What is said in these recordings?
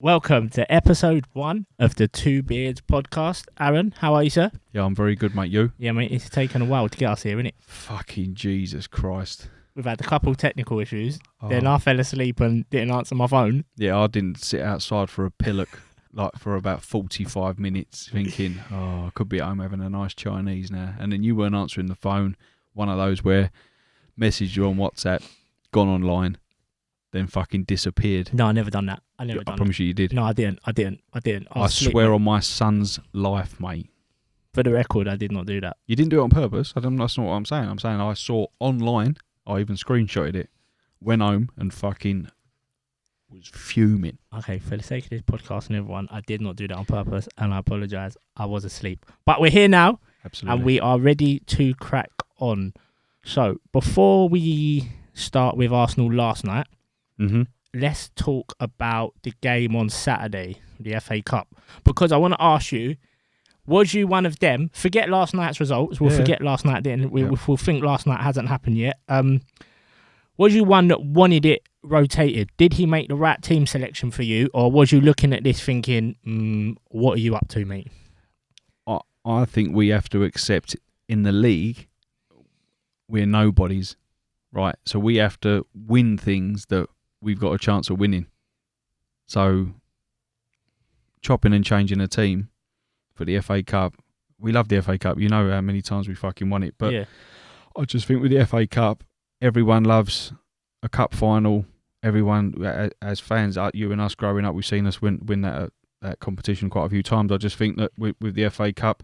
Welcome to episode 1 of the 2Beards Podcast. Aaron, how are you, sir? Yeah, I'm very good, mate. You? Yeah, mate, it's taken a while to get us here, innit? Fucking Jesus Christ. We've had a couple technical issues. Then I fell asleep and didn't answer my phone. Yeah, I didn't sit outside for a pillock for about 45 minutes thinking, I could be at home having a nice Chinese now. And then you weren't answering the phone. One of those where messaged you on WhatsApp, gone online, then fucking disappeared. No, I never done that. I promise you did. No, I didn't. I swear on my son's life, mate. For the record, I did not do that. You didn't do it on purpose. That's not what I'm saying. I'm saying I saw online. I even screenshotted it. Went home and fucking was fuming. Okay, for the sake of this podcast and everyone, I did not do that on purpose, and I apologise. I was asleep. But we're here now. Absolutely. And we are ready to crack on. So, before we start with Arsenal last night, let's talk about the game on Saturday, the FA Cup. Because I want to ask you, was you one of them? Forget last night's results. We'll forget last night. We'll think last night hasn't happened yet. Was you one that wanted it rotated? Did he make the right team selection for you? Or was you looking at this thinking, what are you up to, mate? I think we have to accept in the league, we're nobodies, right? So we have to win things that we've got a chance of winning. So chopping and changing a team for the FA Cup. We love the FA Cup. You know how many times we fucking won it. But yeah. I just think with the FA Cup, everyone loves a cup final. Everyone, as fans, you and us growing up, we've seen us win that competition quite a few times. I just think that with the FA Cup,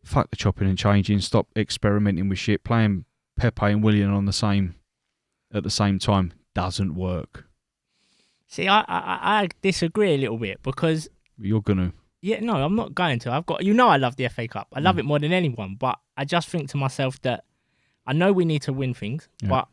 fuck the chopping and changing. Stop experimenting with shit. Playing Pepe and Willian at the same time doesn't work. See, I disagree a little bit because... You're going to. Yeah, no, I'm not going to. I love the FA Cup. I love it more than anyone, but I just think to myself that I know we need to win things, but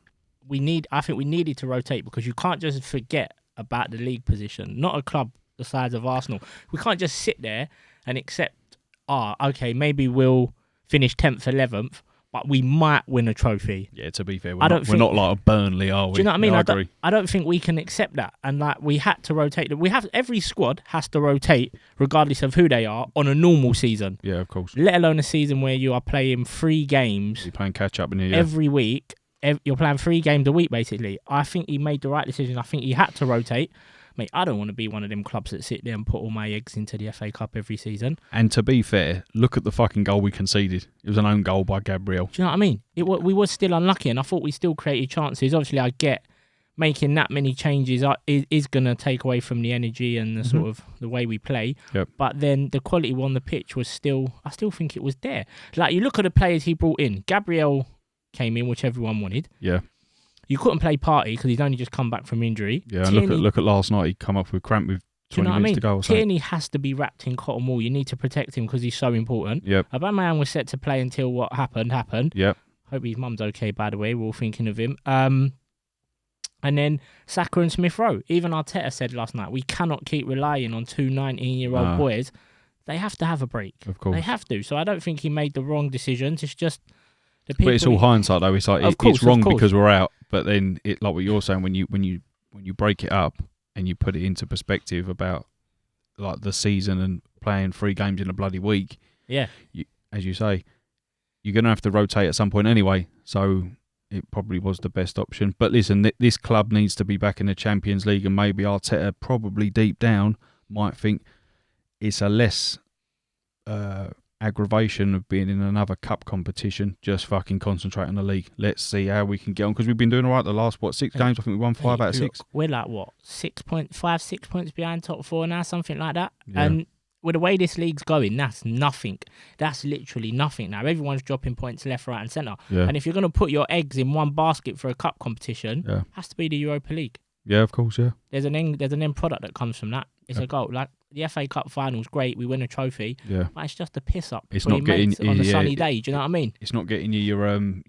I think we needed to rotate because you can't just forget about the league position. Not a club the size of Arsenal. We can't just sit there and accept, okay, maybe we'll finish 10th, 11th, but we might win a trophy. Yeah, to be fair, we're not like a Burnley, are we? Do you know what I mean? Yeah, I agree. I don't think we can accept that. And we had to rotate. Every squad has to rotate regardless of who they are on a normal season. Yeah, of course. Let alone a season where you are playing 3 games. You're playing catch up in here every week. You're playing 3 games a week, basically. I think he made the right decision. I think he had to rotate. Mate, I don't want to be one of them clubs that sit there and put all my eggs into the FA Cup every season. And to be fair, look at the fucking goal we conceded. It was an own goal by Gabriel. Do you know what I mean? We were still unlucky, and I thought we still created chances. Obviously, I get making that many changes is going to take away from the energy and the sort of the way we play. Yep. But then the quality on the pitch was I still think it was there. Like, you look at the players he brought in. Gabriel came in, which everyone wanted. Yeah. You couldn't play Partey because he's only just come back from injury. Yeah, Tierney, look at last night. He come up with cramp with 20 minutes to go. Tierney has to be wrapped in cotton wool. You need to protect him because he's so important. Yep. Aubameyang was set to play until what happened. Yep. Hope his mum's okay, by the way. We're all thinking of him. And then Saka and Smith Rowe. Even Arteta said last night, we cannot keep relying on 2 19-year-old boys. They have to have a break. Of course. They have to. So I don't think he made the wrong decisions. It's just... But it's all hindsight, though. It's like it's wrong because we're out. But then, like what you're saying, when you break it up and you put it into perspective about like the season and playing 3 games in a bloody week, as you say, you're going to have to rotate at some point anyway. So it probably was the best option. But listen, this club needs to be back in the Champions League, and maybe Arteta probably deep down might think it's a less aggravation of being in another cup competition, just fucking concentrate on the league. Let's see how we can get on, because we've been doing all right the last 6 games. I think we won 5 out of 6. We're like 6 points behind top 4 now, something like that. And with the way this league's going, that's nothing. That's literally nothing now. Everyone's dropping points left, right and centre. And if you're going to put your eggs in one basket for a cup competition, it has to be the Europa League. Yeah, of course, yeah. There's an end product that comes from that. It's a goal. Like, the FA Cup final's great. We win a trophy. Yeah. But it's just a piss up. It's not getting on a sunny day. Do you know what I mean? It's not getting you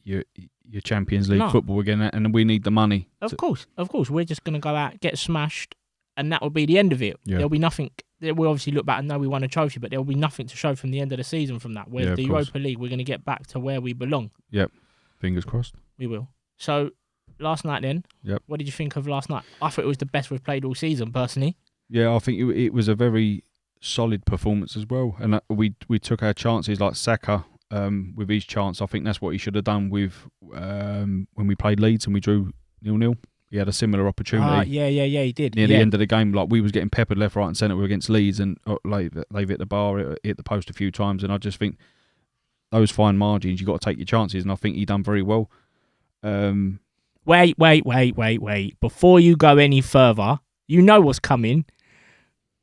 your Champions League football again, and we need the money. Of course. We're just going to go out, get smashed, and that will be the end of it. Yeah. There'll be nothing. We'll obviously look back and know we won a trophy, but there'll be nothing to show from the end of the season from that. Whereas the Europa League, we're going to get back to where we belong. Yep. Fingers crossed. We will. So, last night then, what did you think of last night? I thought it was the best we've played all season, personally. Yeah, I think it was a very solid performance as well. And we took our chances, like Saka with his chance. I think that's what he should have done with when we played Leeds and we drew 0-0. He had a similar opportunity. Yeah, he did. Near the end of the game, like we was getting peppered left, right and centre. We were against Leeds and they've hit the bar, hit the post a few times. And I just think those fine margins, you got to take your chances. And I think he done very well. Wait. Before you go any further, you know what's coming.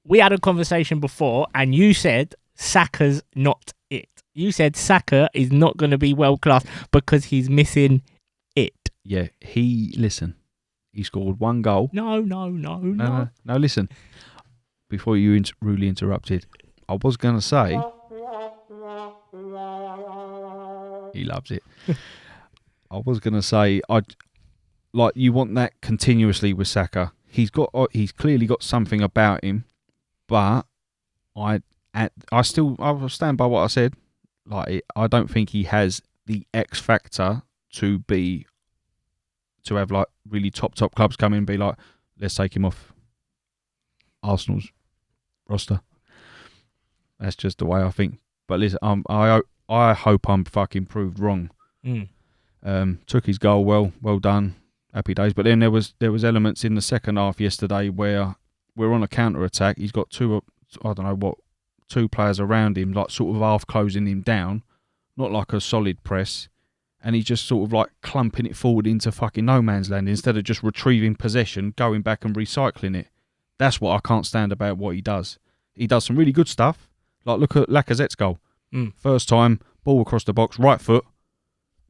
We had a conversation before and you said Saka's not it. You said Saka is not going to be world class because he's missing it. Yeah, he scored one goal. No. Listen, before you rudely interrupted, I was going to say, he loves it. I was going to say, you want that continuously with Saka. He's clearly got something about him, but I will stand by what I said. Like, I don't think he has the X factor to have like really top clubs come in and be like, let's take him off Arsenal's roster. That's just the way I think. But listen, I hope I'm fucking proved wrong. Took his goal well done, happy days. But then there was elements in the second half yesterday where we're on a counter attack. He's got two players around him, like sort of half closing him down, not like a solid press. And he's just sort of like clumping it forward into fucking no man's land instead of just retrieving possession, going back and recycling it. That's what I can't stand about what he does. He does some really good stuff. Like, look at Lacazette's goal. First time, ball across the box, right foot.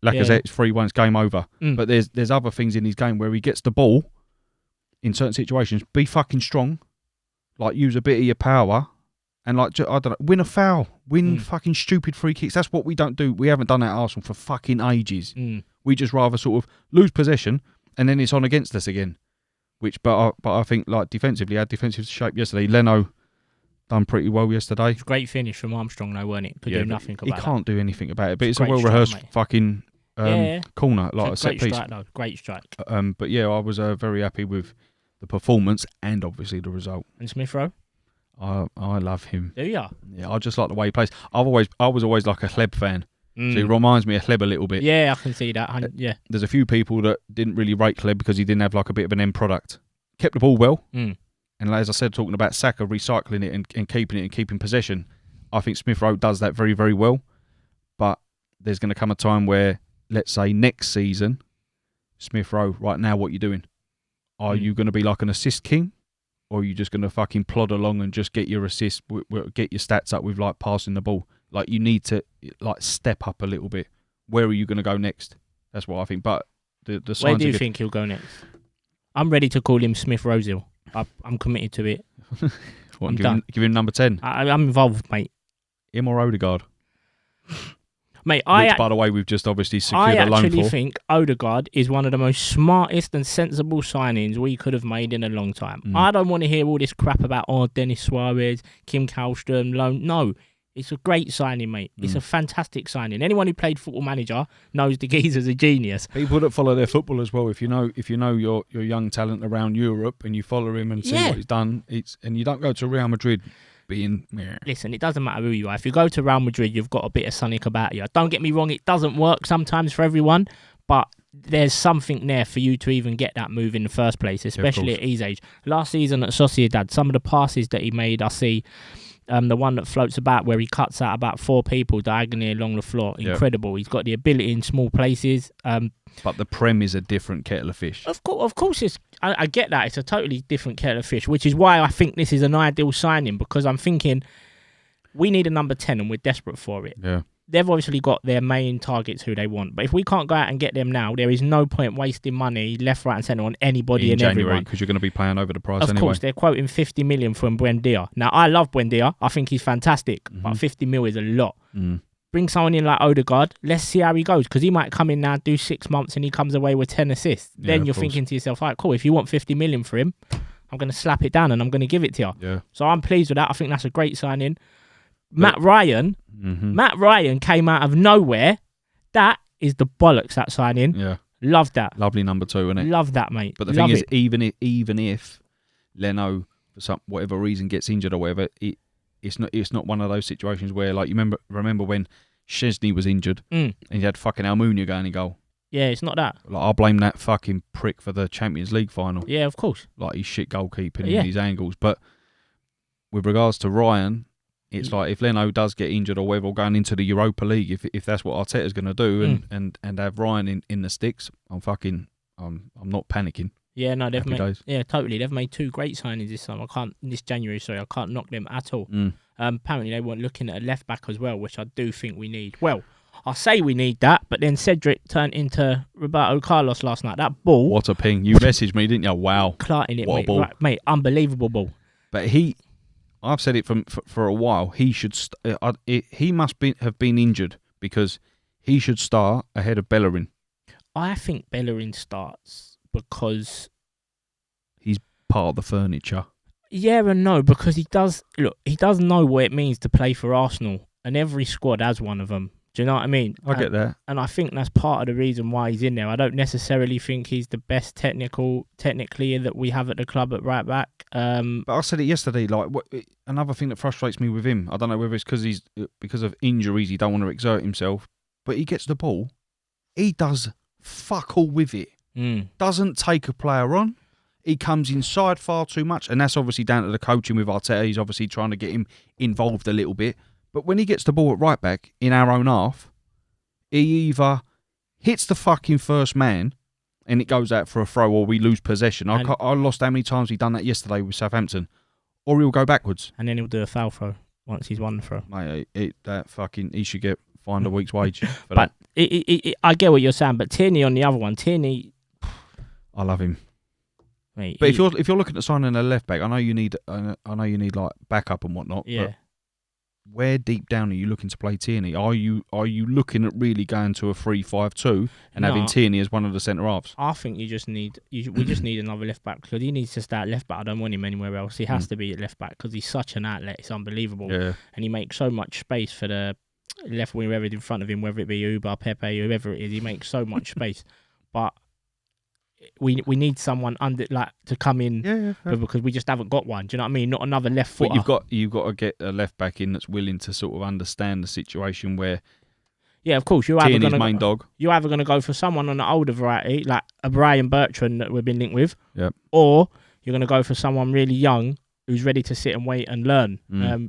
Lacazette's 3-1, it's game over. But there's other things in his game where he gets the ball in certain situations. Be fucking strong. Like, use a bit of your power. And like, I don't know, win a foul, win fucking stupid free kicks. That's what we don't do. We haven't done that at Arsenal for fucking ages. We just rather sort of lose possession and then it's on against us again. But I think like defensively, our defensive shape yesterday. Leno done pretty well yesterday. It's a great finish from Armstrong, though, weren't it? Could do nothing about it. He can't do anything about it. But it's a well rehearsed fucking corner, like a set piece. Great strike. But yeah, I was very happy with the performance and obviously the result. And Smith Rowe? I love him. Do you? Yeah, I just like the way he plays. I was always like a Hleb fan. So he reminds me of Hleb a little bit. Yeah, I can see that. Yeah. There's a few people that didn't really rate Hleb because he didn't have like a bit of an end product. Kept the ball well. And as I said, talking about Saka recycling it and keeping possession, I think Smith Rowe does that very, very well. But there's going to come a time where, let's say next season, Smith Rowe, right now, what are you doing? Are you going to be like an assist king? Or are you just going to fucking plod along and just get your assists, get your stats up with like passing the ball? Like, you need to like step up a little bit. Where are you going to go next? That's what I think. But the signs. Where do you think he'll go next? I'm ready to call him Smith Rowe. I'm committed to it. Give him number 10. I'm involved, mate. Him or Odegaard? Mate, which, by the way, we've just obviously secured a loan for. I actually think Odegaard is one of the most smartest and sensible signings we could have made in a long time. I don't want to hear all this crap about, Dennis Suarez, Kim Kallström, loan. No, it's a great signing, mate. It's a fantastic signing. Anyone who played Football Manager knows the geezer's a genius. People that follow their football as well, if you know your young talent around Europe and you follow him and see what he's done, and you don't go to Real Madrid Listen, it doesn't matter who you are. If you go to Real Madrid, you've got a bit of something about you. Don't get me wrong, it doesn't work sometimes for everyone, but there's something there for you to even get that move in the first place, especially at his age. Last season at Sociedad, some of the passes that he made, I see the one that floats about where he cuts out about 4 people diagonally along the floor. Incredible. He's got the ability in small places. But the Prem is a different kettle of fish. Of course, I get that. It's a totally different kettle of fish, which is why I think this is an ideal signing, because I'm thinking we need a number 10 and we're desperate for it. Yeah. They've obviously got their main targets who they want. But if we can't go out and get them now, there is no point wasting money left, right and centre on anybody and January, everyone. Because you're going to be paying over the price anyway. Of course, they're quoting 50 million from Buendia. Now, I love Buendia. I think he's fantastic. But 50 mil is a lot. Bring someone in like Odegaard. Let's see how he goes. Because he might come in now, do 6 months, and he comes away with 10 assists. Then you're thinking to yourself, all right, cool. If you want 50 million for him, I'm going to slap it down and I'm going to give it to you. Yeah. So I'm pleased with that. I think that's a great signing. Matt Ryan came out of nowhere. That is the bollocks, that signing. Yeah. Love that. Lovely number 2, isn't it? Love that, mate. But the thing is, even if Leno for whatever reason gets injured or whatever, it's not one of those situations where, like, you remember when Szczesny was injured and he had fucking Almunia going in goal. Yeah, it's not that. Like, I'll blame that fucking prick for the Champions League final. Yeah, of course. Like, he's shit goalkeeping and his angles. But with regards to Ryan, it's like if Leno does get injured or whatever, going into the Europa League, if that's what Arteta's going to do and have Ryan in the sticks, I'm not panicking. Yeah, no, totally. They've made 2 great signings this summer. This January, I can't knock them at all. Apparently they weren't looking at a left back as well, which I do think we need. Well, I say we need that, but then Cedric turned into Roberto Carlos last night. That ball. What a ping. You messaged me, didn't you? Wow. Clarting it, what mate. A ball. Right, mate, unbelievable ball. But I've said it for a while, he should he must have been injured because he should start ahead of Bellerin. I think Bellerin starts because he's part of the furniture. Yeah and no, because he does know what it means to play for Arsenal, and every squad has one of them. Do you know what I mean? I get that. And I think that's part of the reason why he's in there. I don't necessarily think he's the best technically that we have at the club at right back. But I said it yesterday, like, another thing that frustrates me with him, I don't know whether it's because of injuries, he don't want to exert himself, but he gets the ball, he does fuck all with it. Doesn't take a player on. He comes inside far too much, and that's obviously down to the coaching with Arteta. He's obviously trying to get him involved a little bit. But when he gets the ball at right back in our own half, he either hits the fucking first man and it goes out for a throw, or we lose possession. I lost how many times he done that yesterday with Southampton. Or he'll go backwards. And then he'll do a foul throw once he's won the throw. Mate, he should get fined a week's wage. But I get what you're saying. But Tierney on the other one, I love him. Mate, but if you're looking at signing a left back, I know you need like backup and whatnot. Yeah. But where deep down are you looking to play Tierney? Are you looking at really going to a 3-5-2 and having Tierney as one of the centre halves? I think we just need another left back, because he needs to start left back. I don't want him anywhere else. He has to be at left back because he's such an outlet. It's unbelievable. Yeah. And he makes so much space for the left wing, whoever in front of him, whether it be Uber, Pepe, whoever it is. He makes so much space. But we need someone to come in because we just haven't got one. Do you know what I mean? Not another left footer. But you've got to get a left back in that's willing to sort of understand the situation where. Yeah, of course. You're either going to go for someone on the older variety, like a Brian Bertrand that we've been linked with, or you're going to go for someone really young who's ready to sit and wait and learn.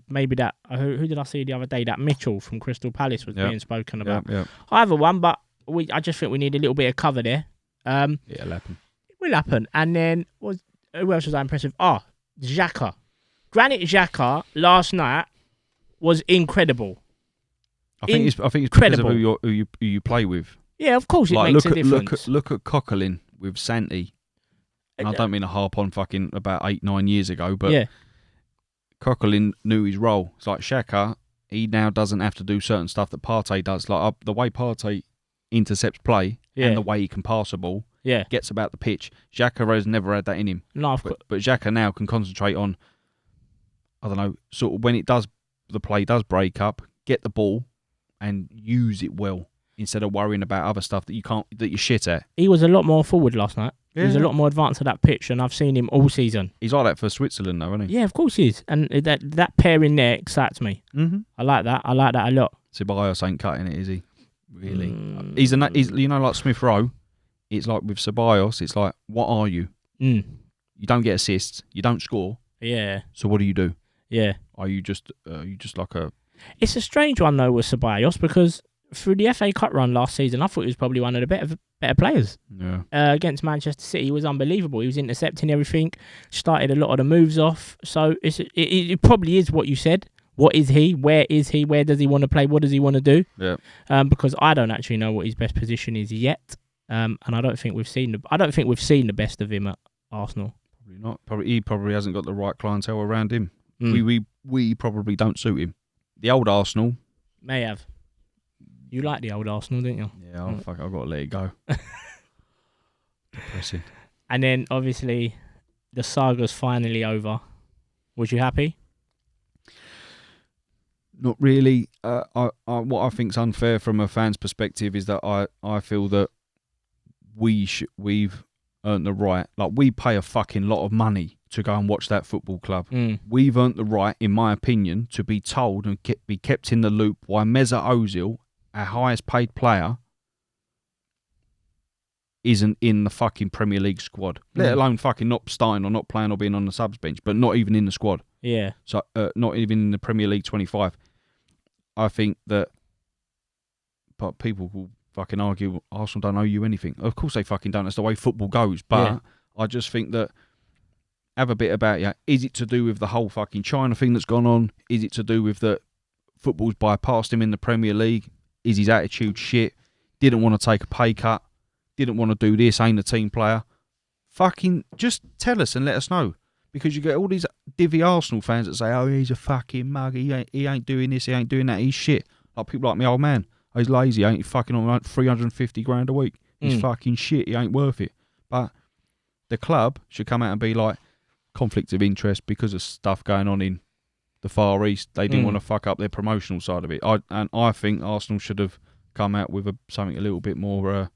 Maybe that. Who did I see the other day? That Mitchell from Crystal Palace was being spoken about. Either one, but I just think we need a little bit of cover there. It'll happen. It will happen. And then who else was I impressive? Xhaka. Granit Xhaka last night was incredible. I think it's because of who you play with. Yeah, of course it makes a difference. Look at Coquelin with Santi. And I don't mean to harp on fucking about 8-9 years ago, but Coquelin knew his role. It's like Xhaka, he now doesn't have to do certain stuff that Partey does. Like the way Partey intercepts play and the way he can pass a ball, gets about the pitch. Xhaka has never had that in him. No, but Xhaka now can concentrate on, I don't know, sort of when the play does break up, get the ball and use it well instead of worrying about other stuff that you're shit at. He was a lot more forward last night. He was a lot more advanced to that pitch, and I've seen him all season. He's like that for Switzerland, though, isn't he? Yeah, of course he is. And that pair in there excites me. Mm-hmm. I like that. I like that a lot. Ceballos ain't cutting it, is he? Really? He's like Smith Rowe. It's like with Ceballos, it's like, what are you? You don't get assists. You don't score. Yeah. So what do you do? Yeah. Are you just like a... It's a strange one, though, with Ceballos, because through the FA Cup run last season, I thought he was probably one of the better players. Yeah. Against Manchester City, he was unbelievable. He was intercepting everything, started a lot of the moves off. So it probably is what you said. What is he? Where is he? Where does he want to play? What does he want to do? Yeah. Because I don't actually know what his best position is yet, and I don't think we've seen the best of him at Arsenal. Probably not. He probably hasn't got the right clientele around him. We probably don't suit him. The old Arsenal may have. You like the old Arsenal, didn't you? Yeah. I've got to let it go. Depressing. And then obviously the saga's finally over. Was you happy? Not really. What I think's unfair from a fan's perspective is that I feel that we've earned the right. Like, we pay a fucking lot of money to go and watch that football club. We've earned the right, in my opinion, to be told and be kept in the loop why Mesut Ozil, our highest paid player, isn't in the fucking Premier League squad. Let alone fucking not starting or not playing or being on the subs bench, but not even in the squad. Yeah. So not even in the Premier League 25. I think that, but people will fucking argue Arsenal don't owe you anything. Of course they fucking don't. That's the way football goes. But I just think that, have a bit about you. Is it to do with the whole fucking China thing that's gone on? Is it to do with that football's bypassed him in the Premier League? Is his attitude shit? Didn't want to take a pay cut? Didn't want to do this? Ain't a team player? Fucking just tell us and let us know. Because you get all these divvy Arsenal fans that say, oh, he's a fucking mug. He ain't doing this. He ain't doing that. He's shit. Like people like me, old man. Oh, he's lazy. Ain't he fucking on like 350 grand a week? He's fucking shit. He ain't worth it. But the club should come out and be like, conflict of interest because of stuff going on in the Far East. They didn't want to fuck up their promotional side of it. I think Arsenal should have come out with something a little bit more,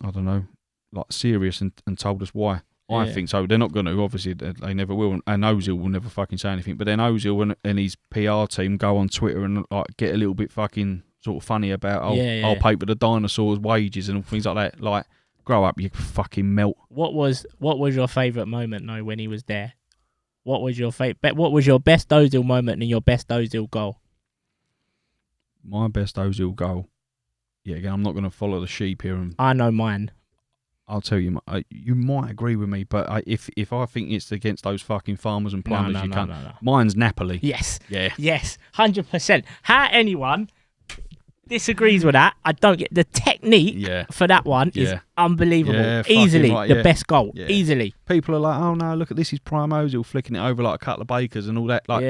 I don't know, like serious and told us why. Yeah. I think so. They're not going to. Obviously, they never will. And Ozil will never fucking say anything. But then Ozil and his PR team go on Twitter and like get a little bit fucking sort of funny about, I'll pay for the dinosaurs' wages and things like that. Like, grow up, you fucking melt. What was your favourite moment, though, when he was there? What was your What was your best Ozil moment and your best Ozil goal? My best Ozil goal. Yeah, again, I'm not going to follow the sheep here. I know mine. I'll tell you, you might agree with me, but if I think it's against those fucking farmers and plumbers, you can't. No. Mine's Napoli. Yes. Yeah. Yes. 100%. How anyone disagrees with that, I don't get the technique for that one is unbelievable. Yeah, easily right, the best goal. Yeah. Easily. People are like, oh no, look at this, he's prime Ozil flicking it over like a couple of bakers and all that. Like,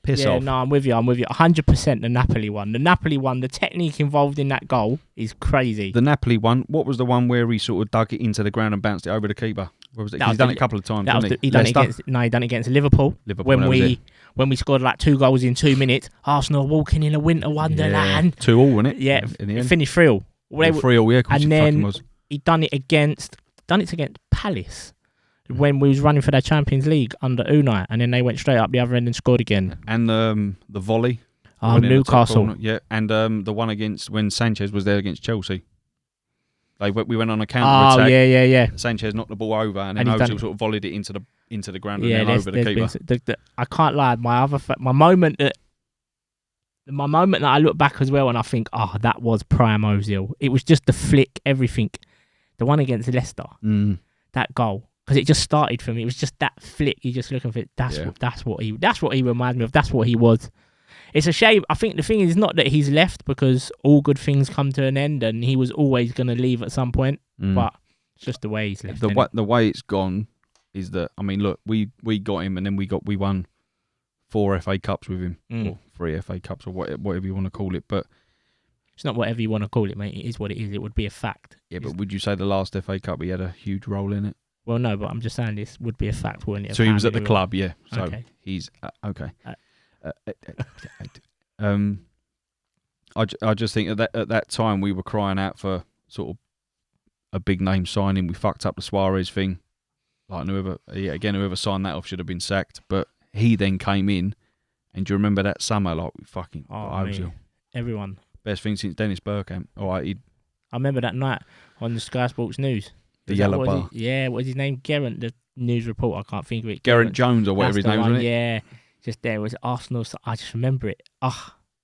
piss off. No, I'm with you. 100% the Napoli one. The Napoli one, the technique involved in that goal is crazy. The Napoli one, what was the one where he sort of dug it into the ground and bounced it over the keeper? What was it? He's done it a couple of times, hasn't he? He done it against Liverpool. When we scored like 2 goals in 2 minutes, Arsenal walking in a winter wonderland. 2-2, wasn't it? Yeah, in the end. Finished 3-3. 3-3, yeah, of course. And then he done it against Palace when we was running for their Champions League under Unai, and then they went straight up the other end and scored again. And the volley. Newcastle. Yeah, and the one against when Sanchez was there against Chelsea. We went on a counter attack. Yeah. Sanchez knocked the ball over, and then Ozil sort of volleyed it into the ground and then over the keeper. I can't lie. My moment that I look back as well, and I think, that was prime Ozil. It was just the flick, everything. The one against Leicester, that goal, because it just started for me. It was just that flick. You just looking for it. That's what he reminds me of. That's what he was. It's a shame. I think the thing is not that he's left, because all good things come to an end, and he was always going to leave at some point. But it's just the way he's left. The way it's gone is that, I mean, look, we got him, and then we won 4 FA Cups with him, or 3 FA Cups, or whatever you want to call it. But it's not whatever you want to call it, mate. It is what it is. It would be a fact. Yeah, but would you say the last FA Cup he had a huge role in it? Well, no, but I'm just saying this would be a fact, wouldn't it? So he was at the club, yeah. So he's okay. I just think at that time we were crying out for sort of a big name signing. We fucked up the Suarez thing. Like whoever signed that off should have been sacked. But he then came in, and do you remember that summer? Like we fucking everyone best thing since Dennis Bergkamp. I remember that night on the Sky Sports News. The yellow bar. What was his name? Geraint, the news reporter. I can't think of it. Geraint Jones or whatever his name was, wasn't it? Yeah. Just there was Arsenal. I just remember it.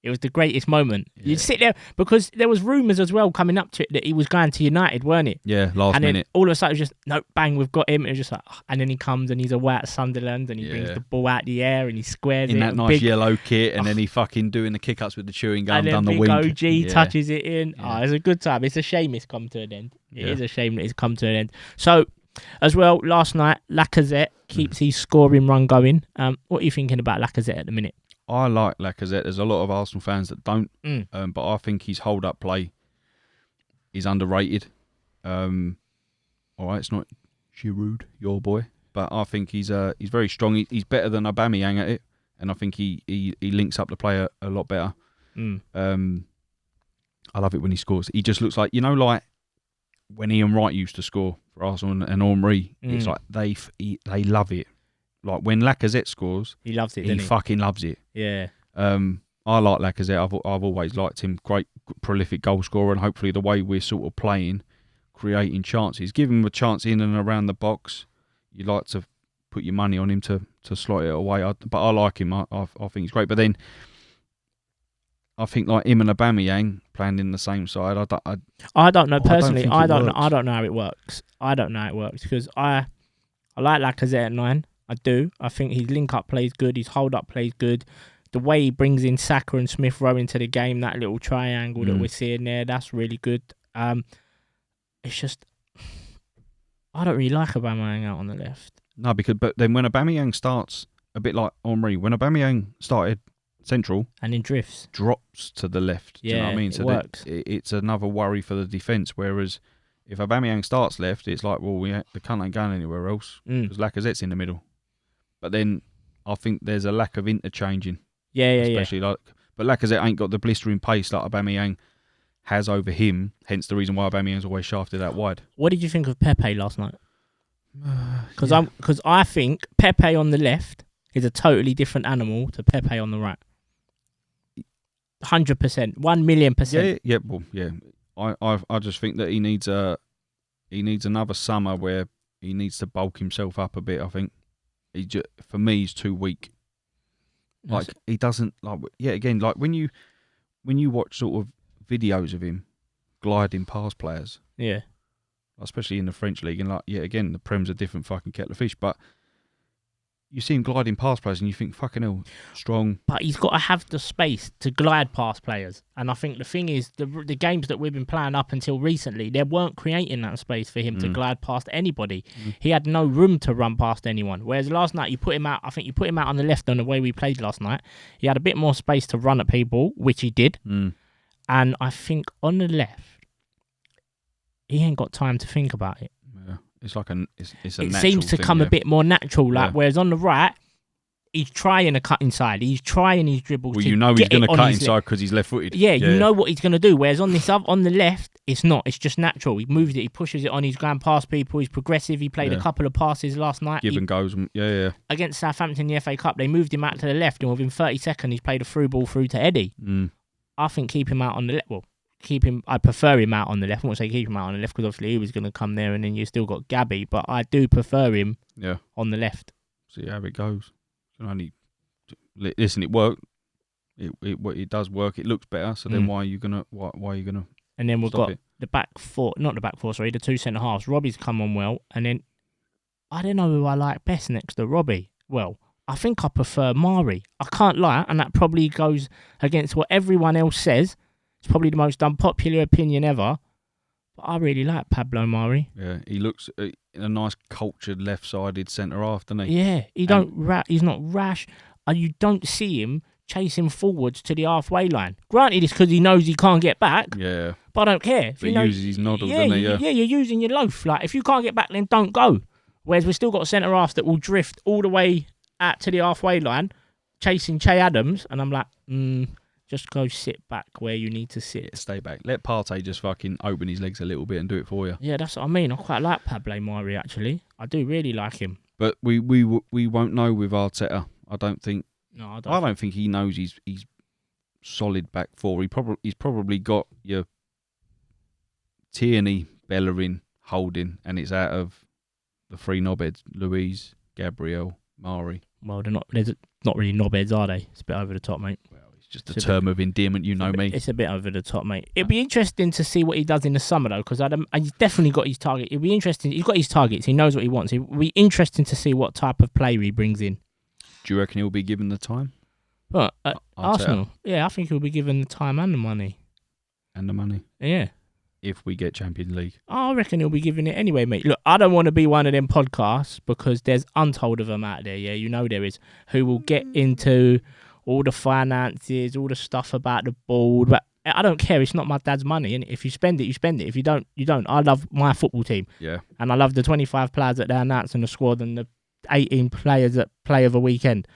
It was the greatest moment. Yeah. You'd sit there, because there was rumours as well coming up to it that he was going to United, weren't it? Yeah, last minute. And then all of a sudden it was just, no, bang, we've got him. It was just like, and then he comes and he's away at Sunderland, and he brings the ball out the air and he squares in it. In that nice yellow kit, and then he fucking doing the kick-ups with the chewing gum down the wing. And then OG touches it in. Yeah. It's a good time. It's a shame it's come to an end. It is a shame that it's come to an end. So, as well, last night, Lacazette keeps his scoring run going. What are you thinking about Lacazette at the minute? I like Lacazette. There's a lot of Arsenal fans that don't, but I think his hold-up play is underrated. All right, it's not Giroud, your boy, but I think he's very strong. He's better than Aubameyang at it, and I think he links up the play a lot better. I love it when he scores. He just looks like, like when Ian Wright used to score for Arsenal and Henry, it's like they love it. Like when Lacazette scores, he loves it. He fucking loves it. Yeah. I like Lacazette. I've always liked him. Great, prolific goal scorer, and hopefully the way we're sort of playing, creating chances, give him a chance in and around the box. You like to put your money on him to slot it away. But I like him. I think he's great. But then I think like him and Aubameyang playing in the same side. I don't know personally. I don't know how it works. I don't know how it works because I like Lacazette at 9. I do. I think his link up plays good. His hold up plays good. The way he brings in Saka and Smith Rowe into the game, that little triangle that we're seeing there, that's really good. It's just I don't really like Aubameyang out on the left. No, but then when Aubameyang starts, a bit like Henry, when Aubameyang started central and then drops to the left. Do you know what I mean? So it works. It's another worry for the defence. Whereas if Aubameyang starts left, it's like, well, the cunt ain't going anywhere else because Lacazette's in the middle. But then I think there's a lack of interchanging. Especially like, but Lacazette ain't got the blistering pace like Aubameyang has over him. Hence the reason why Aubameyang's always shafted out wide. What did you think of Pepe last night? Because I think Pepe on the left is a totally different animal to Pepe on the right. 100%, 1,000,000%. I just think that he needs another summer where he needs to bulk himself up a bit. I think for me he's too weak. Like he doesn't like. Yeah, again, like when you watch sort of videos of him gliding past players. Yeah. Especially in the French league, and like again, the Prem's a different fucking kettle of fish. But you see him gliding past players, and you think, fucking hell, strong. But he's got to have the space to glide past players. And I think the thing is, the games that we've been playing up until recently, they weren't creating that space for him to glide past anybody. He had no room to run past anyone. Whereas last night, you put him out. I think you put him out on the left on the way we played last night. He had a bit more space to run at people, which he did. And I think on the left, he ain't got time to think about it. Yeah, it's like it's a it natural seems to thing, come a bit more natural. Like whereas on the right, he's trying to cut inside. He's trying his dribbles. Well, you know he's going to cut inside because he's left-footed. Yeah, you know what he's going to do. Whereas on the left, it's not. It's just natural. He moves it. He pushes it on. He's going past people. He's progressive. He played a couple of passes last night. Give and goes. Against Southampton in the FA Cup, they moved him out to the left, and within 30 seconds, he's played a through ball through to Eddie. I think keep him out on the left. Well, I prefer him out on the left. I won't say keep him out on the left because obviously he was going to come there, and then you still got Cabbie. But I do prefer him on the left. See how it goes. Listen, it worked. It does work. It looks better. So then why are you gonna? And then we've got the back four, not the back four. Sorry, the two centre halves. Robbie's come on well, and then I don't know who I like best next to Robbie. Well, I think I prefer Mari. I can't lie, and that probably goes against what everyone else says. It's probably the most unpopular opinion ever, but I really like Pablo Mari. Yeah, he looks a nice cultured left-sided centre half, doesn't he? Yeah, he's not rash, and you don't see him chasing forwards to the halfway line. Granted, it's because he knows he can't get back. Yeah, but I don't care. He uses his noddle, doesn't he? Yeah, you're using your loaf. Like if you can't get back, then don't go. Whereas we've still got centre halves that will drift all the way out to the halfway line, chasing Che Adams, and I'm like, just go sit back where you need to sit. Stay back. Let Partey just fucking open his legs a little bit and do it for you. Yeah, that's what I mean. I quite like Pablo Mari, actually. I do really like him. But we won't know with Arteta. I don't think. No, I don't think he knows he's solid back four. He's probably got your Tierney, Bellerin, Holding, and it's out of the three knobheads: Luiz, Gabriel, Mari. Well, there's not really knobheads, are they? It's a bit over the top, mate. Well, it's just a term of endearment, you know me. It's a bit over the top, mate. It'd be interesting to see what he does in the summer, though, because he's definitely got his target. It'd be interesting. He's got his targets. He knows what he wants. It'd be interesting to see what type of player he brings in. Do you reckon he'll be given the time? Well, Arsenal, I think he'll be given the time and the money. And the money? Yeah. If we get Champions League. I reckon he'll be giving it anyway, mate. Look, I don't want to be one of them podcasts because there's untold of them out there, yeah? You know there is, who will get into all the finances, all the stuff about the board. But I don't care. It's not my dad's money. And if you spend it, you spend it. If you don't, you don't. I love my football team. Yeah. And I love the 25 players that they announce in the squad and the 18 players that play over a weekend.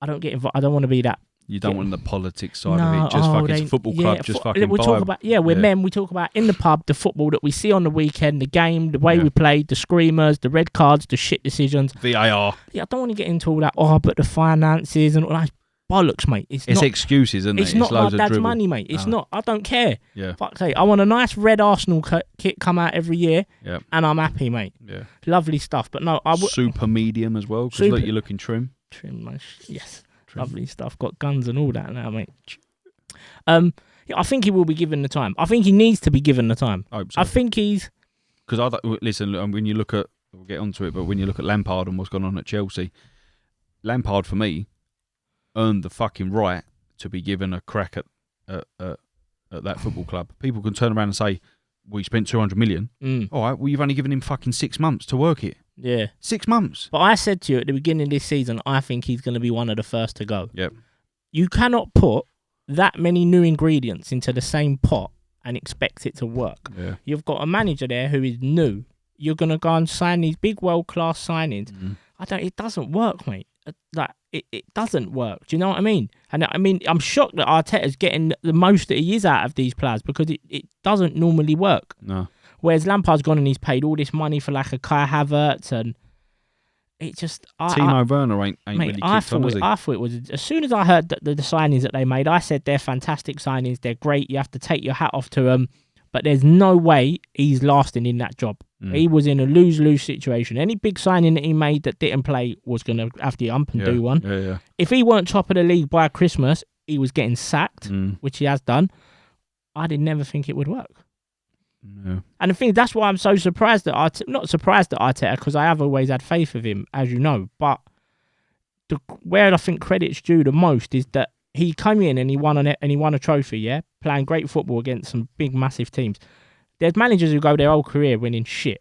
I don't get involved. I don't want to be that You don't want the politics side of it. Just it's a football club. Just fucking we'll talk about, we're men. We talk about in the pub, the football that we see on the weekend, the game, the way we played, the screamers, the red cards, the shit decisions. VAR. Yeah, I don't want to get into all that. But the finances and all that. Bollocks, mate. It's not, excuses, isn't it? It's not my dad's money, mate. It's not. I don't care. Yeah. Fuck's sake. I want a nice red Arsenal kit come out every year, and I'm happy, mate. Yeah. Lovely stuff. But no, super medium as well, because look, you're looking trim. Trim, mate. Yes. Trim. Lovely stuff. Got guns and all that now, mate. I think he will be given the time. I think he needs to be given the time. I hope so. I think he's... Because, listen, when you look at... We'll get onto it, but when you look at Lampard and what's gone on at Chelsea, Lampard, for me, earned the fucking right to be given a crack at that football club. People can turn around and say, we spent 200 million. All right, well, you've only given him fucking 6 months to work it. Yeah. 6 months. But I said to you at the beginning of this season, I think he's going to be one of the first to go. Yep. You cannot put that many new ingredients into the same pot and expect it to work. Yeah. You've got a manager there who is new. You're going to go and sign these big world-class signings. It doesn't work, mate. Like, it doesn't work. Do you know what I mean? And I mean, I'm shocked that Arteta's getting the most that he is out of these players because it doesn't normally work. No. Whereas Lampard's gone and he's paid all this money for like a Kai Havertz, and it just... Timo Werner ain't mate, really kicked on, has he? I thought it was... As soon as I heard the signings that they made, I said they're fantastic signings, they're great, you have to take your hat off to them, but there's no way he's lasting in that job. He was in a lose-lose situation. Any big signing that he made that didn't play was going to have to ump and do one. Yeah. If he weren't top of the league by Christmas, he was getting sacked, which he has done. I did never think it would work. No. And the thing, that's why I'm so surprised that not surprised at Arteta, because I have always had faith of him, as you know. But where I think credit's due the most is that he came in and he won a trophy, playing great football against some big, massive teams. There's managers who go their whole career winning shit,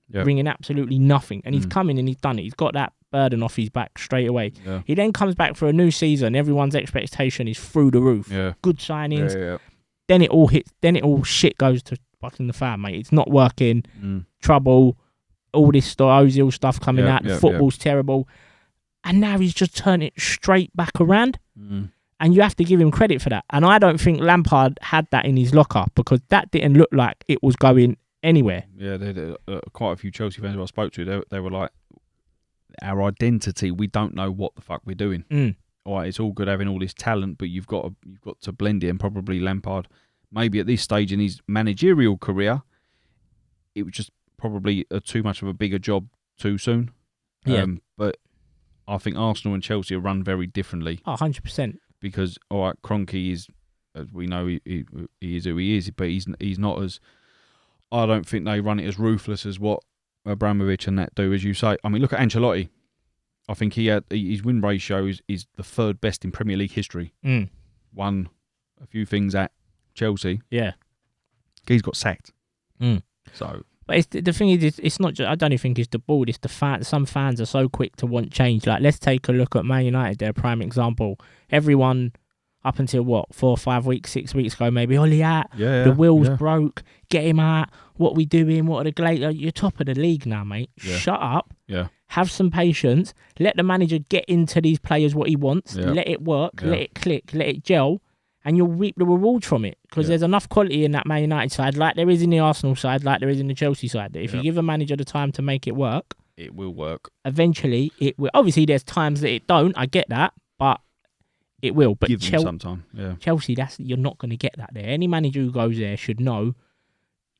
bringing absolutely nothing. And he's come in and he's done it. He's got that burden off his back straight away. Yeah. He then comes back for a new season. Everyone's expectation is through the roof. Yeah. Good signings. Yeah. Then it all hits. Then it all shit goes to fucking the fan, mate. It's not working. Trouble. All this Ozil stuff coming out. The football's terrible. And now he's just turned it straight back around. And you have to give him credit for that. And I don't think Lampard had that in his locker because that didn't look like it was going anywhere. Yeah, quite a few Chelsea fans who I spoke to, they were like, our identity, we don't know what the fuck we're doing. All right, it's all good having all this talent, but you've got to blend it. And probably Lampard, maybe at this stage in his managerial career, it was just probably too much of a bigger job too soon. Yeah. But I think Arsenal and Chelsea are run very differently. 100%. Because, all right, Kroenke is, as we know, he is who he is, but he's not as... I don't think they run it as ruthless as what Abramovich and that do, as you say. I mean, look at Ancelotti. I think his win ratio is the third best in Premier League history. Won a few things at Chelsea. Yeah. He's got sacked. So... But the thing is, it's not just, I don't even think it's the board, it's the fans. Some fans are so quick to want change. Like, let's take a look at Man United, they're a prime example. Everyone, up until 4 or 5 weeks, 6 weeks ago, maybe, Ollie out, the wheels broke, get him out, what we doing, what are the glazers? You're top of the league now, mate. Yeah. Shut up. Yeah. Have some patience. Let the manager get into these players what he wants. Yeah. Let it work, let it click, let it gel. And you'll reap the rewards from it because there's enough quality in that Man United side, like there is in the Arsenal side, like there is in the Chelsea side. That if you give a manager the time to make it work, it will work. Eventually, it will. Obviously, there's times that it don't. I get that, but it will. But give them some time. Yeah. Chelsea, you're not going to get that there. Any manager who goes there should know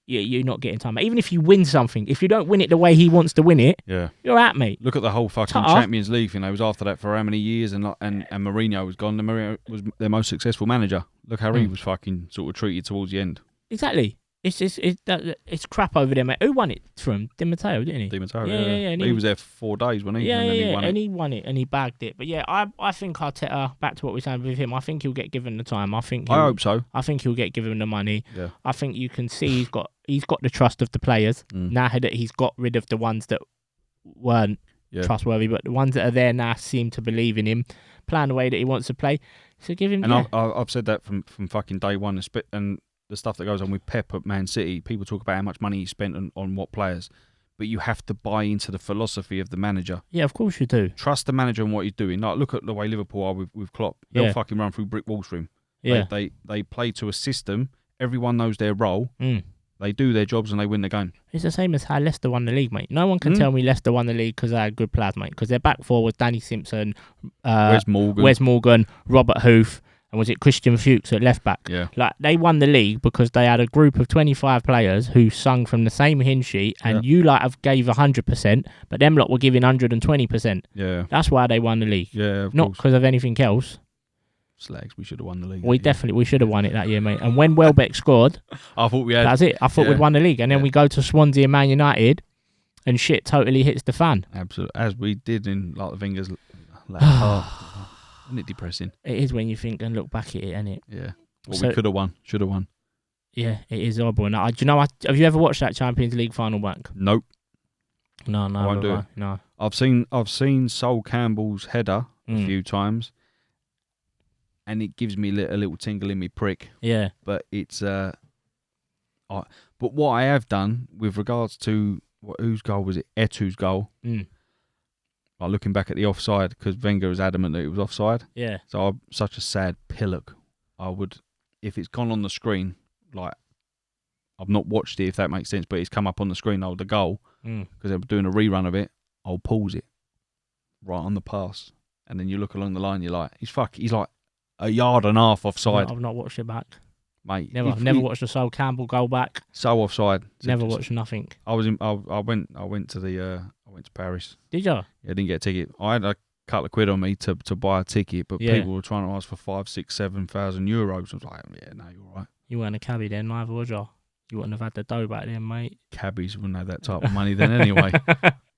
you're not getting time. Even if you win something, if you don't win it the way he wants to win it, you're out, mate. Look at the whole fucking Champions League thing. It was after that for how many years, and Mourinho was gone. And Mourinho was their most successful manager. Look how he was fucking sort of treated towards the end. Exactly. It's crap over there, mate. Who won it from? Di Matteo, didn't he? Di Matteo, yeah. And he was there for 4 days, wasn't he? Yeah, and he won it and he bagged it. But yeah, I think Arteta, back to what we were saying with him, I think he'll get given the time. I hope so. I think he'll get given the money. Yeah. I think you can see he's got the trust of the players now that he's got rid of the ones that weren't trustworthy, but the ones that are there now seem to believe in him, playing the way that he wants to play. So give him. And I've said that from fucking day one, and the stuff that goes on with Pep at Man City, people talk about how much money he spent on what players. but you have to buy into the philosophy of the manager. Yeah, of course you do. Trust the manager and what he's doing. Like, look at the way Liverpool are with Klopp. They'll fucking run through brick walls for him. Yeah. They play to a system. Everyone knows their role. Mm. They do their jobs and they win the game. It's the same as how Leicester won the league, mate. No one can tell me Leicester won the league because they had good players, mate. Because their back four was Danny Simpson, Wes Morgan, Robert Hoof, and was it Christian Fuchs at left back? Yeah. Like, they won the league because they had a group of 25 players who sung from the same hymn sheet, and you like have gave 100%, but them lot were giving 120%. Yeah. That's why they won the league. Yeah, not because of anything else. Slags, we should have won the league. We should have won it that year, mate. And when Welbeck scored, I thought we had. That's it. I thought we'd won the league, and then we go to Swansea and Man United, and shit totally hits the fan. Absolutely, as we did in like the Wenger's last part. Isn't it depressing? It is when you think and look back at it, isn't it? Yeah. Well, we could have won, should have won. Yeah, it is horrible. Now, do you know? Have you ever watched that Champions League final back? Nope. No, I won't do it. No. I've seen Sol Campbell's header a few times, and it gives me a little tingle in my prick. Yeah. But it's but what I have done with regards to whose goal was it? Eto'o's goal. Like looking back at the offside, because Wenger was adamant that it was offside. Yeah. So I'm such a sad pillock. I would, if it's gone on the screen, like I've not watched it, if that makes sense, but it's come up on the screen, the goal, because they're doing a rerun of it. I'll pause it right on the pass, and then you look along the line. You're like, he's like a yard and a half offside. I've not watched it back, mate. Never watched the Sol Campbell goal back. So offside. Never watched nothing. I went to Paris. Did you? Yeah, I didn't get a ticket. I had a couple of quid on me to buy a ticket, but people were trying to ask for 5,000, 6,000, 7,000 euros. I was like, yeah, no, you're all right. You weren't a cabbie then, neither was you? You wouldn't have had the dough back then, mate. Cabbies wouldn't have that type of money then anyway.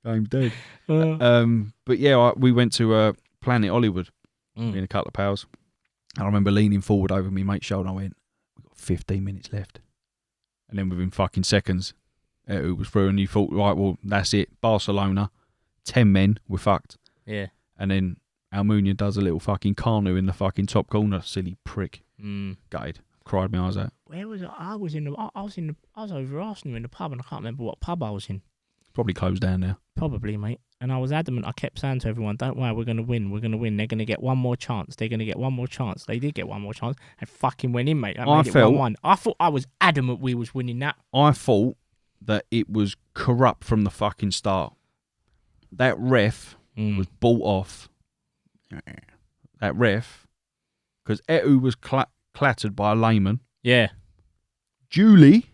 I'm dead. But yeah, we went to Planet Hollywood, me and a couple of pals. I remember leaning forward over me mate's shoulder and I went, we've got 15 minutes left. And then within fucking seconds, it was through and you thought, right, well, that's it. Barcelona, 10 men, we're fucked. Yeah. And then Almunia does a little fucking canoe in the fucking top corner. Silly prick. Gutted. Cried my eyes out. Where was I? I was over Arsenal in the pub, and I can't remember what pub I was in. Probably closed down now. Probably, mate. And I was adamant. I kept saying to everyone, don't worry, we're going to win. We're going to win. They're going to get one more chance. They're going to get one more chance. They did get one more chance and fucking went in, mate. That made it 1-1. I thought I was adamant we was winning that. I thought that it was corrupt from the fucking start. That ref was bought off. That ref, because Eto'o was clattered by a layman. Yeah. Julie,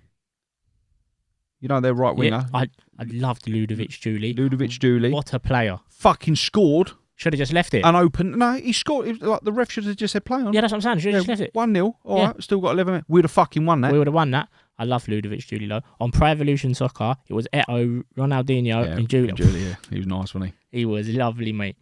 you know their right winger. Yeah, I loved Ludovic Julie. Julie. What a player. Fucking scored. Should have just left it. Unopened. No, he scored. It was like the ref should have just said play on. Yeah, that's what I'm saying. Should have just left it. 1-0. All right, still got 11 minutes. We'd have fucking won that. We would have won that. I love Ludovic Julie, though. On Pro Evolution Soccer, it was Eto'o, Ronaldinho, and Julie. Yeah. He was nice, wasn't he? He was lovely, mate.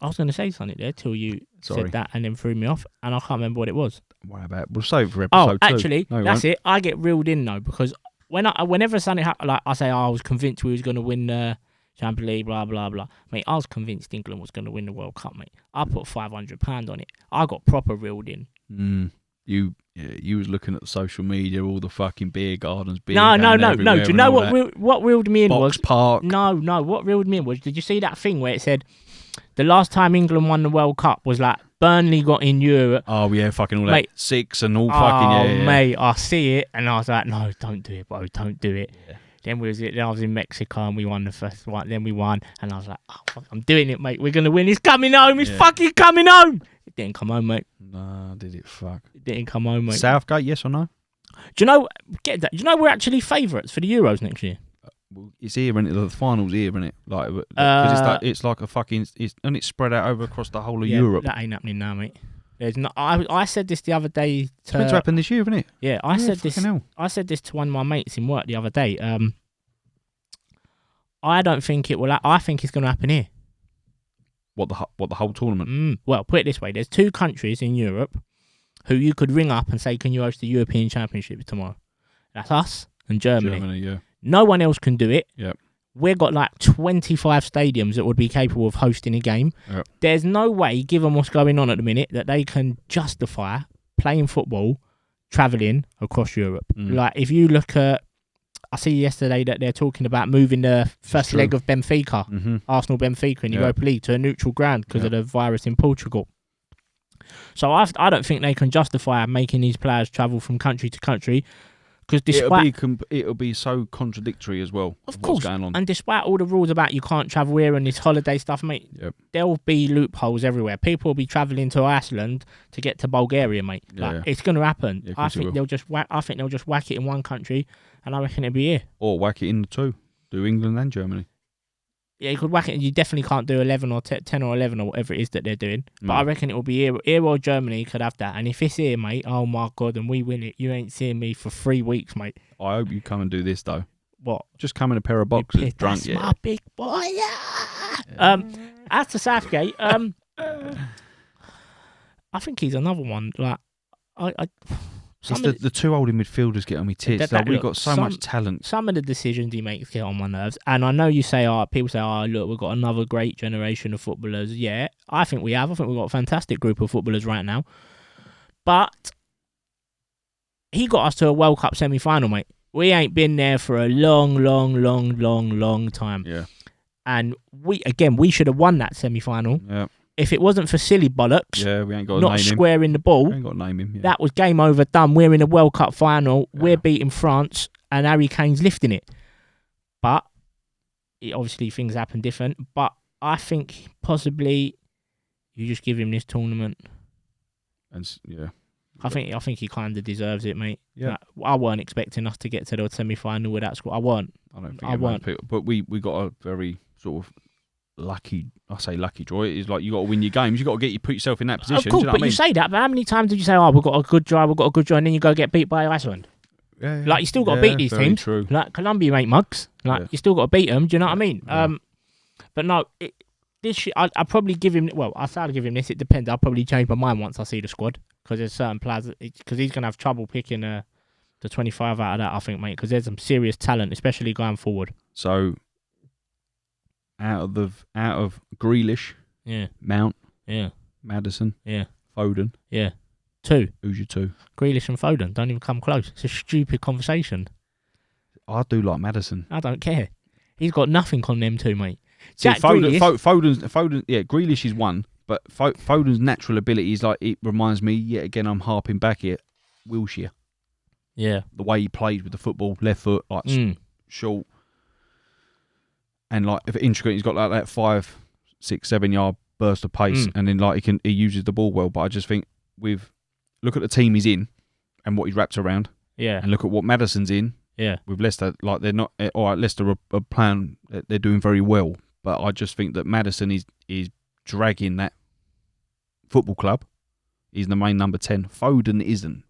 I was going to say something there till you said that and then threw me off, and I can't remember what it was. What about? We'll save it for episode 2. Actually, that's it. I get reeled in, though, because whenever something happens, like I say, I was convinced we was going to win the Champions League, blah, blah, blah. Mate, I was convinced England was going to win the World Cup, mate. I put £500 on it. I got proper reeled in. You was looking at the social media, all the fucking beer gardens. No. Do you know what reeled me in was? Park. No. What reeled me in was, did you see that thing where it said the last time England won the World Cup was like Burnley got in Europe? Oh yeah, fucking all mate, that 6 and all fucking yeah. Mate, I see it and I was like, no, don't do it, bro, don't do it. Yeah. Then I was in Mexico and we won the first one. Then we won and I was like, oh, fuck, I'm doing it, mate. We're gonna win. It's coming home. It's fucking coming home. It didn't come home, mate. Nah, did it? Fuck. It didn't come home, mate. Southgate, yes or no? Do you know? Get that? Do you know we're actually favourites for the Euros next year? Well, it's here, isn't it? The finals here, isn't it? Like, because it's like a fucking, and it's spread out over across the whole of Europe. That ain't happening now, mate. There's not. I said this the other day. It's meant to happen this year, isn't it? Yeah, I said this. Hell. I said this to one of my mates in work the other day. I don't think it will. I think it's going to happen here. What the whole tournament? Well, put it this way: there's 2 countries in Europe who you could ring up and say, "Can you host the European Championships tomorrow?" That's us and Germany. Yeah. No one else can do it. Yep. We've got like 25 stadiums that would be capable of hosting a game. Yep. There's no way, given what's going on at the minute, that they can justify playing football, travelling across Europe. Like if you look at I see yesterday that they're talking about moving the first leg of Benfica, Arsenal Benfica in Europa League to a neutral ground because of the virus in Portugal. So I don't think they can justify making these players travel from country to country. Because it'll be so contradictory as well. Of course, what's going on. And despite all the rules about you can't travel here and this holiday stuff, mate, there'll be loopholes everywhere. People will be travelling to Iceland to get to Bulgaria, mate. It's going to happen. Yeah, I think they'll just whack it in one country, and I reckon it'll be here. Or whack it in the two. Do England and Germany. Yeah, you could whack it. You definitely can't do 11 or 10 or 11 or whatever it is that they're doing. But I reckon it will be here or Germany could have that. And if it's here, mate, oh my God, and we win it, you ain't seeing me for 3 weeks, mate. I hope you come and do this, though. What? Just come in a pair of boxers, drunk. That's my big boy. Yeah. As to Southgate, I think he's another one. Like, the two holding midfielders get on my tits. We've got so much talent. Some of the decisions he makes get on my nerves. And I know you say, people say, look, we've got another great generation of footballers. Yeah, I think we have. I think we've got a fantastic group of footballers right now. But he got us to a World Cup semi-final, mate. We ain't been there for a long time. Yeah. And we should have won that semi-final. Yeah. If it wasn't for silly bollocks, we ain't got to not name squaring the ball, we ain't got to name him. Yeah. That was game over, done. We're in a World Cup final. Yeah. We're beating France, and Harry Kane's lifting it. But obviously things happen different. But I think possibly you just give him this tournament. And I think he kind of deserves it, mate. Yeah, I weren't expecting us to get to the semi-final with that squad. I weren't. I weren't. But we got a very sort of lucky draw. It's like you got to win your games. You got to put yourself in that position. Of course, do you know but you say that. But how many times did you say, we've got a good drive, and then you go get beat by Iceland? Yeah. Like you still got to beat these teams. True. Like Colombia ain't mugs. Like you still got to beat them. Do you know what I mean? Yeah. But no, I'd probably give him. Well, I started to give him this. It depends. I'll probably change my mind once I see the squad because there's certain players. Because he's gonna have trouble picking the 25 out of that. I think, mate, because there's some serious talent, especially going forward. So. Out of Grealish, Mount, Maddison, Foden, 2. Who's your 2? Grealish and Foden don't even come close. It's a stupid conversation. I do like Maddison. I don't care. He's got nothing on them two, mate. Foden, yeah, Grealish is one, but Foden's natural ability is like, it reminds me, yet again, I'm harping back here, Wilshere. Yeah. The way he plays with the football, left foot, like short. And like if intricate, he's got like that 5, 6, 7 yard burst of pace, and then like he uses the ball well. But I just think look at the team he's in and what he's wrapped around, and look at what Maddison's in, with Leicester. Like they're not all right. Leicester are playing, they're doing very well, but I just think that Maddison is dragging that football club. He's the main number 10. Foden isn't.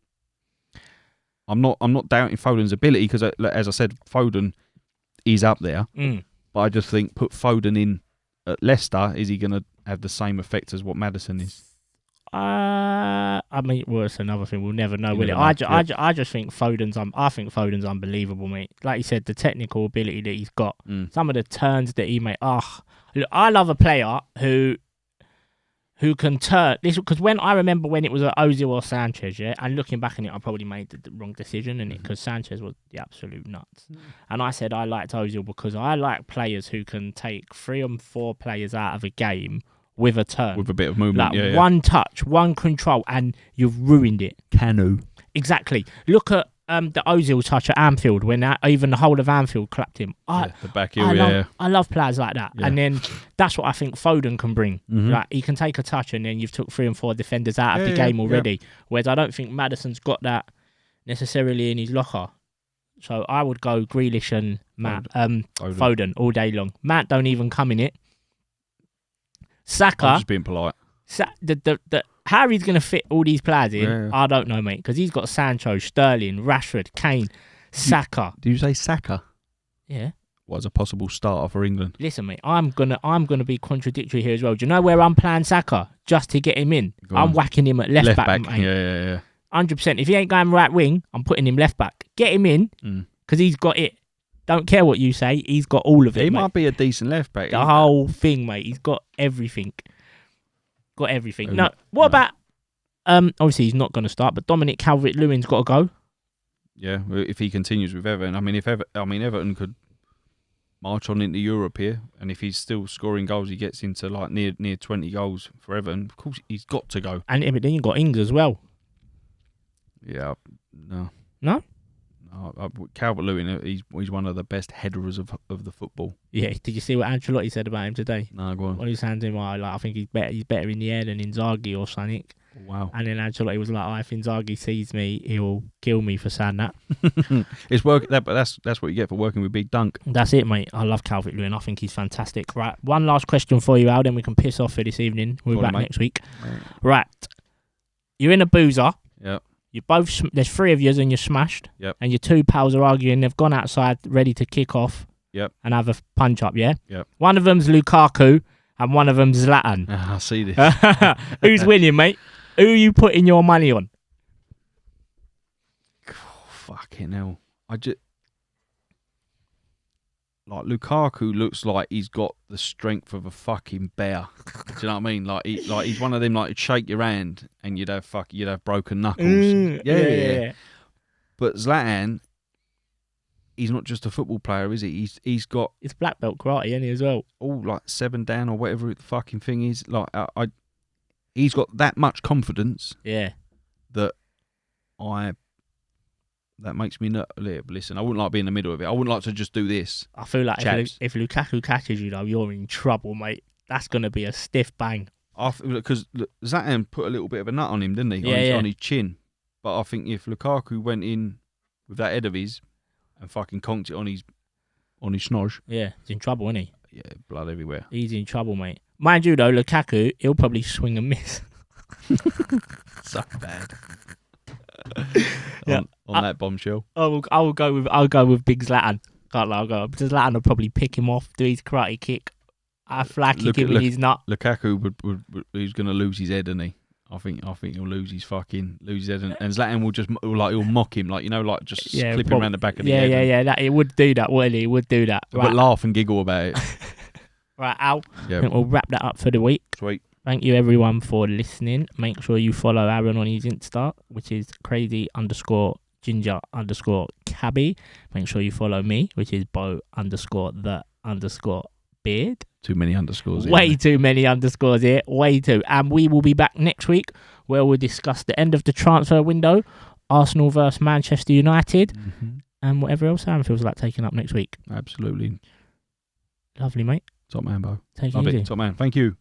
I'm not doubting Foden's ability because, as I said, Foden is up there. But I just think put Foden in at Leicester, is he going to have the same effect as what Maddison is? I mean, well, it's another thing. We'll never know, will it? I just think Foden's unbelievable, mate. Like you said, the technical ability that he's got, some of the turns that he made. Look, I love a player who can turn this, because when I remember when it was Ozil or Sanchez, and looking back on it, I probably made the wrong decision in it because Sanchez was the absolute nuts. And I said I liked Ozil because I like players who can take 3 or 4 players out of a game with a turn, with a bit of movement, like one touch, one control, and you've ruined it. Canu, exactly. Look at the Ozil touch at Anfield when even the whole of Anfield clapped him. The back heel, I love players like that, and then that's what I think Foden can bring. Like he can take a touch, and then you've took 3 and 4 defenders out of the game already. Whereas I don't think Maddison's got that necessarily in his locker. So I would go Grealish and Foden all day long. Matt don't even come in it. Saka, I'm just being polite. How he's going to fit all these players in, I don't know, mate. Because he's got Sancho, Sterling, Rashford, Kane, Saka. Did you say Saka? Yeah. Was a possible starter for England? Listen, mate, I'm gonna be contradictory here as well. Do you know where I'm playing Saka just to get him in? I'm whacking him at left back, mate. Yeah. 100%. If he ain't going right wing, I'm putting him left back. Get him in because he's got it. Don't care what you say. He's got all of it. He mate. Might be a decent left back. The whole thing, mate. He's got everything. What about? Obviously, he's not going to start, but Dominic Calvert-Lewin's got to go. Yeah, if he continues with Everton. I mean, Everton could march on into Europe here, and if he's still scoring goals, he gets into like near 20 goals for Everton. Of course, he's got to go. And then you've got Ings as well. Yeah, no. No? Calvert-Lewin, he's one of the best headers of the football. Yeah, did you see what Ancelotti said about him today? No, go on. When he was handing him, I think he's better in the air than Inzaghi or something. Wow. And then Ancelotti was like, if Inzaghi sees me, he'll kill me for saying that. It's work, but that's what you get for working with Big Dunk. That's it, mate. I love Calvert-Lewin. I think he's fantastic. Right, one last question for you, Al, then we can piss off for this evening. We'll be back next week. Right. You're in a boozer. Yep. You both. There's 3 of yous and you're smashed. Yep. And your 2 pals are arguing. They've gone outside ready to kick off. Yep. And have a punch up, yeah? Yep. One of them's Lukaku and one of them's Zlatan. I see this. Who's winning, mate? Who are you putting your money on? Oh, fucking hell. Like, Lukaku looks like he's got the strength of a fucking bear. Do you know what I mean? Like he's one of them, like, he'd shake your hand and you'd have broken knuckles. Yeah. But Zlatan, he's not just a football player, is he? He's got... It's black belt karate, isn't he, as well? All, like, 7 down or whatever the fucking thing is. Like, he's got that much confidence. Yeah. That makes me listen. I wouldn't like being in the middle of it. I wouldn't like to just do this. I feel like if Lukaku catches you, though, you're in trouble, mate. That's going to be a stiff bang. Because Zlatan put a little bit of a nut on him, didn't he? On his chin. But I think if Lukaku went in with that head of his and fucking conked it on his snosh. Yeah, he's in trouble, isn't he? Yeah, blood everywhere. He's in trouble, mate. Mind you, though, Lukaku, he'll probably swing and miss. So bad. Yeah. On that bombshell. I'll go with Big Zlatan. Can't lie, I'll go. Because Zlatan will probably pick him off, do his karate kick. I flag kick him in his nut. Lukaku he's going to lose his head, isn't he? I think he'll lose his head, and Zlatan he'll mock him, just clip him around the back of the head. Yeah. That he would do that, wouldn't he? He would do that. Right. But laugh and giggle about it. Right, Al. Yeah. I think we'll wrap that up for the week. Sweet. Thank you everyone for listening. Make sure you follow Aaron on his Insta, which is crazy_ginger_Cabbie. Make sure you follow me, which is Beau_the_beard. Too many underscores. Way too many underscores here. Way too. And we will be back next week where we'll discuss the end of the transfer window, Arsenal versus Manchester United, and whatever else Aaron feels like taking up next week. Absolutely. Lovely, mate. Top man, Beau. Take it easy. Top man. Thank you.